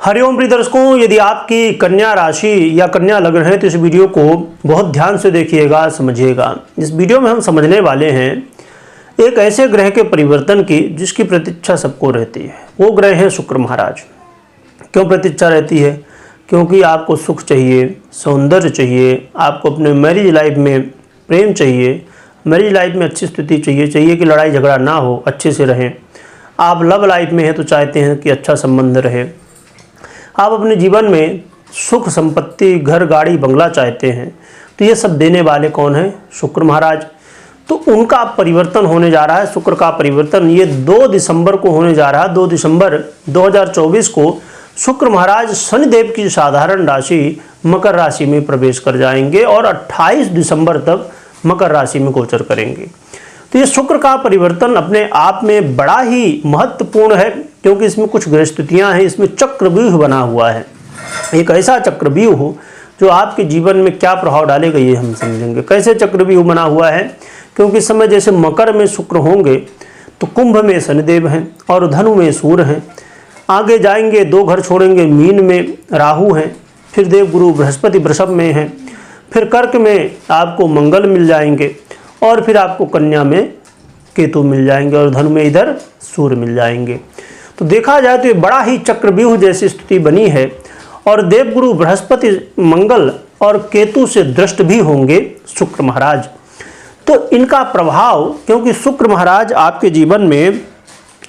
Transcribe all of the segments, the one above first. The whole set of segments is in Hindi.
हरिओम प्रिय दर्शकों, यदि आपकी कन्या राशि या कन्या लग्न है तो इस वीडियो को बहुत ध्यान से देखिएगा, समझिएगा। इस वीडियो में हम समझने वाले हैं एक ऐसे ग्रह के परिवर्तन की जिसकी प्रतीक्षा सबको रहती है। वो ग्रह है शुक्र महाराज। क्यों प्रतीक्षा रहती है? क्योंकि आपको सुख चाहिए, सौंदर्य चाहिए, आपको अपने मैरिज लाइफ में प्रेम चाहिए, मैरिज लाइफ में अच्छी स्थिति चाहिए कि लड़ाई झगड़ा ना हो, अच्छे से रहें। आप लव लाइफ में हैं तो चाहते हैं कि अच्छा संबंध रहे। आप अपने जीवन में सुख संपत्ति, घर गाड़ी बंगला चाहते हैं, तो ये सब देने वाले कौन हैं? शुक्र महाराज। तो उनका परिवर्तन होने जा रहा है। शुक्र का परिवर्तन ये 2 दिसंबर को होने जा रहा है। 2 दिसंबर 2024 को शुक्र महाराज शनिदेव की साधारण राशि मकर राशि में प्रवेश कर जाएंगे और 28 दिसंबर तक मकर राशि में गोचर करेंगे। तो ये शुक्र का परिवर्तन अपने आप में बड़ा ही महत्वपूर्ण है, क्योंकि इसमें कुछ ग्रह स्थितियां हैं। इसमें चक्रव्यूह बना हुआ है, एक ऐसा चक्रव्यूह जो आपके जीवन में क्या प्रभाव डालेगा ये हम समझेंगे। कैसे चक्रव्यूह बना हुआ है? क्योंकि इस समय जैसे मकर में शुक्र होंगे तो कुंभ में शनिदेव हैं और धनु में सूर्य हैं। आगे जाएंगे 2 घर छोड़ेंगे, मीन में राहु हैं, फिर देवगुरु बृहस्पति वृषभ में हैं, फिर कर्क में आपको मंगल मिल जाएंगे और फिर आपको कन्या में केतु मिल जाएंगे और धनु में इधर सूर्य मिल जाएंगे। तो देखा जाए तो ये बड़ा ही चक्रव्यूह जैसी स्थिति बनी है। और देवगुरु बृहस्पति, मंगल और केतु से दृष्ट भी होंगे शुक्र महाराज। तो इनका प्रभाव, क्योंकि शुक्र महाराज आपके जीवन में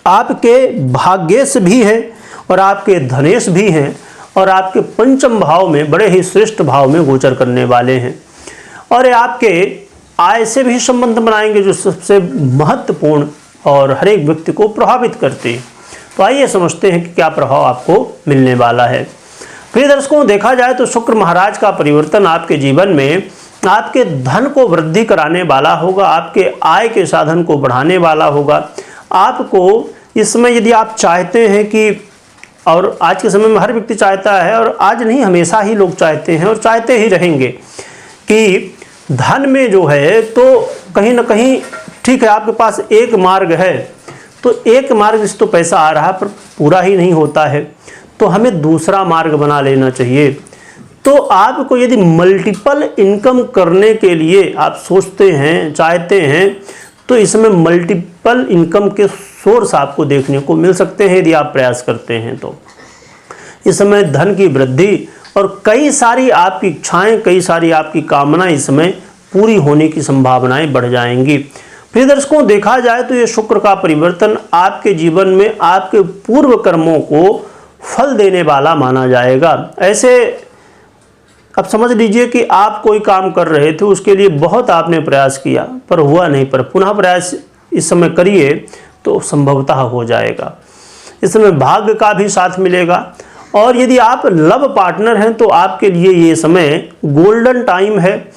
आपके भाग्येश भी हैं और आपके धनेश भी हैं और आपके पंचम भाव में, बड़े ही श्रेष्ठ भाव में गोचर करने वाले हैं। और ये आपके आय से भी संबंध बनाएंगे, जो सबसे महत्वपूर्ण और हर एक व्यक्ति को प्रभावित करते हैं। तो आइए समझते हैं कि क्या प्रभाव आपको मिलने वाला है। प्रिय दर्शकों, देखा जाए तो शुक्र महाराज का परिवर्तन आपके जीवन में आपके धन को वृद्धि कराने वाला होगा, आपके आय के साधन को बढ़ाने वाला होगा। आपको इस समय यदि आप चाहते हैं कि, और आज के समय में हर व्यक्ति चाहता है, और आज नहीं हमेशा ही लोग चाहते हैं और चाहते ही रहेंगे कि धन में जो है तो कहीं ना कहीं, ठीक है आपके पास एक मार्ग है तो एक मार्ग से तो पैसा आ रहा है पर पूरा ही नहीं होता है, तो हमें दूसरा मार्ग बना लेना चाहिए। तो आपको यदि मल्टीपल इनकम करने के लिए आप सोचते हैं, चाहते हैं, तो इसमें मल्टीपल इनकम के सोर्स आपको देखने को मिल सकते हैं यदि आप प्रयास करते हैं। तो इस समय धन की वृद्धि और कई सारी आपकी इच्छाएं, कई सारी आपकी कामनाएं इस समय पूरी होने की संभावनाएं बढ़ जाएंगी। प्रिय दर्शकों, देखा जाए तो ये शुक्र का परिवर्तन आपके जीवन में आपके पूर्व कर्मों को फल देने वाला माना जाएगा। ऐसे अब समझ लीजिए कि आप कोई काम कर रहे थे, उसके लिए बहुत आपने प्रयास किया पर हुआ नहीं, पर पुनः प्रयास इस समय करिए तो संभवतः हो जाएगा। इस समय भाग्य का भी साथ मिलेगा। और यदि आप लव पार्टनर हैं तो आपके लिए ये समय गोल्डन टाइम है।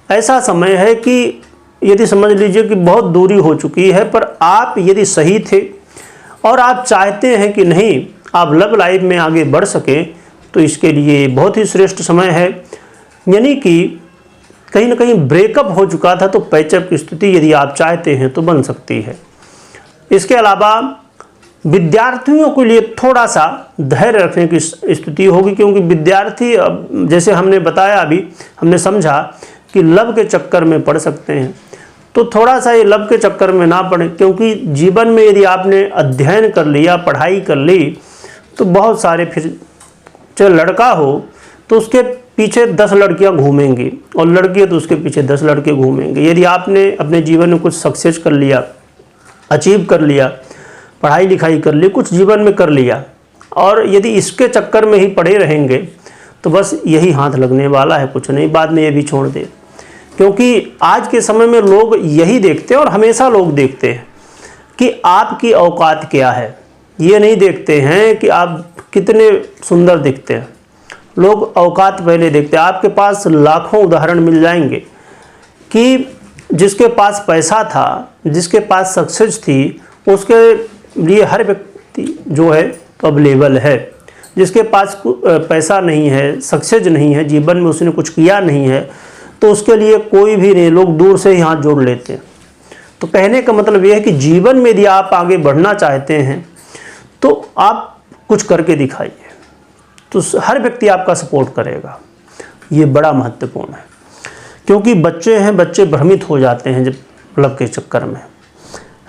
ऐसा समय है कि यदि समझ लीजिए कि बहुत दूरी हो चुकी है, पर आप यदि सही थे और आप चाहते हैं कि नहीं आप लव लाइफ में आगे बढ़ सकें, तो इसके लिए बहुत ही श्रेष्ठ समय है। यानी कि कहीं ना कहीं ब्रेकअप हो चुका था तो पैचअप की स्थिति यदि आप चाहते हैं तो बन सकती है। इसके अलावा विद्यार्थियों के लिए थोड़ा सा धैर्य रखने की स्थिति होगी, क्योंकि विद्यार्थी, जैसे हमने बताया, अभी हमने समझा कि लव के चक्कर में पड़ सकते हैं, तो थोड़ा सा ये लव के चक्कर में ना पड़े। क्योंकि जीवन में यदि आपने अध्ययन कर लिया, पढ़ाई कर ली, तो बहुत सारे, फिर चाहे लड़का हो तो उसके पीछे 10 लड़कियां घूमेंगी और लड़की है तो उसके पीछे 10 लड़के घूमेंगे। यदि आपने अपने जीवन में कुछ सक्सेस कर लिया, अचीव कर लिया, पढ़ाई लिखाई कर ली, कुछ जीवन में कर लिया, और यदि इसके चक्कर में ही पड़े रहेंगे तो बस यही हाथ लगने वाला है, कुछ नहीं, बाद में ये भी छोड़ दे। क्योंकि आज के समय में लोग यही देखते हैं और हमेशा लोग देखते हैं कि आपकी औकात क्या है। ये नहीं देखते हैं कि आप कितने सुंदर दिखते हैं। लोग औकात पहले देखते हैं। आपके पास लाखों उदाहरण मिल जाएंगे कि जिसके पास पैसा था, जिसके पास सक्सेस थी, उसके लिए हर व्यक्ति जो है तो अवेलेबल है। जिसके पास पैसा नहीं है, सक्सेस नहीं है, जीवन में उसने कुछ किया नहीं है, तो उसके लिए कोई भी नहीं, लोग दूर से ही हाथ जोड़ लेते हैं। तो कहने का मतलब यह है कि जीवन में यदि आप आगे बढ़ना चाहते हैं तो आप कुछ करके दिखाइए। तो हर व्यक्ति आपका सपोर्ट करेगा। ये बड़ा महत्वपूर्ण है, क्योंकि बच्चे हैं, बच्चे भ्रमित हो जाते हैं जब लव के चक्कर में,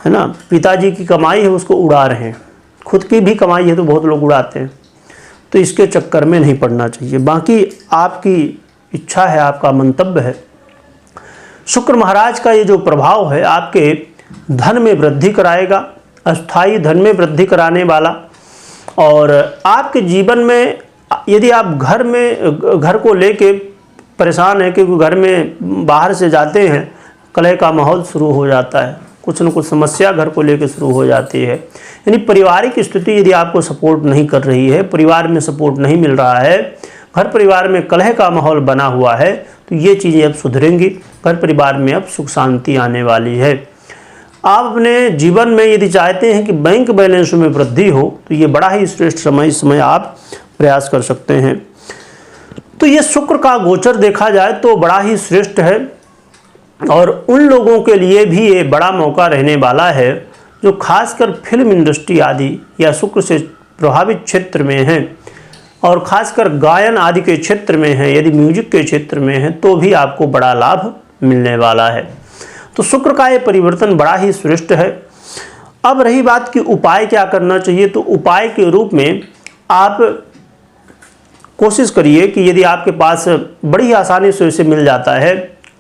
है ना। पिताजी की कमाई है उसको उड़ा रहे हैं, खुद की भी कमाई है तो बहुत लोग उड़ाते हैं, तो इसके चक्कर में नहीं पड़ना चाहिए। बाकी आपकी इच्छा है, आपका मंतव्य है। शुक्र महाराज का ये जो प्रभाव है आपके धन में वृद्धि कराएगा, अस्थाई धन में वृद्धि कराने वाला। और आपके जीवन में यदि आप घर को लेके परेशान है, क्योंकि घर में बाहर से जाते हैं कलह का माहौल शुरू हो जाता है, कुछ न कुछ समस्या घर को लेकर शुरू हो जाती है। यानी पारिवारिक स्थिति यदि आपको सपोर्ट नहीं कर रही है, परिवार में सपोर्ट नहीं मिल रहा है, घर परिवार में कलह का माहौल बना हुआ है, तो ये चीज़ें अब सुधरेंगी। घर परिवार में अब सुख शांति आने वाली है। आप अपने जीवन में यदि चाहते हैं कि बैंक बैलेंस में वृद्धि हो, तो ये बड़ा ही श्रेष्ठ समय, इस समय आप प्रयास कर सकते हैं। तो ये शुक्र का गोचर देखा जाए तो बड़ा ही श्रेष्ठ है, और उन लोगों के लिए भी ये बड़ा मौका रहने वाला है जो खासकर फिल्म इंडस्ट्री आदि या शुक्र से प्रभावित क्षेत्र में हैं, और खासकर गायन आदि के क्षेत्र में हैं, यदि म्यूजिक के क्षेत्र में हैं, तो भी आपको बड़ा लाभ मिलने वाला है। तो शुक्र का ये परिवर्तन बड़ा ही श्रेष्ठ है। अब रही बात कि उपाय क्या करना चाहिए, तो उपाय के रूप में आप कोशिश करिए कि यदि आपके पास बड़ी आसानी से इसे मिल जाता है,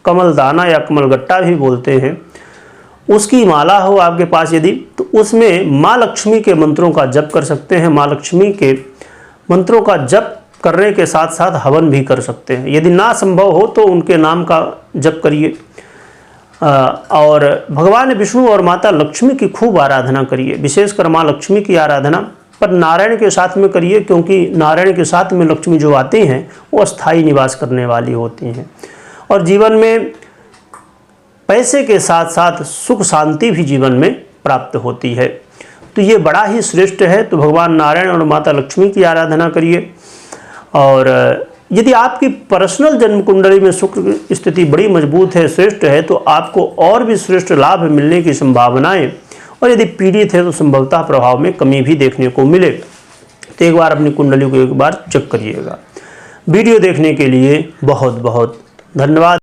कमल दाना या कमल गट्टा भी बोलते हैं, उसकी माला हो आपके पास यदि, तो उसमें माँ लक्ष्मी के मंत्रों का जप कर सकते हैं। माँ लक्ष्मी के मंत्रों का जप करने के साथ साथ हवन भी कर सकते हैं। यदि ना संभव हो तो उनके नाम का जप करिए, और भगवान विष्णु और माता लक्ष्मी की खूब आराधना करिए। विशेषकर माँ लक्ष्मी की आराधना पर नारायण के साथ में करिए, क्योंकि नारायण के साथ में लक्ष्मी जो आती हैं वो अस्थायी निवास करने वाली होती हैं, और जीवन में पैसे के साथ साथ सुख शांति भी जीवन में प्राप्त होती है। तो ये बड़ा ही श्रेष्ठ है। तो भगवान नारायण और माता लक्ष्मी की आराधना करिए। और यदि आपकी पर्सनल जन्म कुंडली में शुक्र की स्थिति बड़ी मजबूत है, श्रेष्ठ है, तो आपको और भी श्रेष्ठ लाभ मिलने की संभावनाएं, और यदि पीड़ित है तो संभवतः प्रभाव में कमी भी देखने को मिले। तो एक बार अपनी कुंडली को एक बार चेक करिएगा। वीडियो देखने के लिए बहुत बहुत धन्यवाद।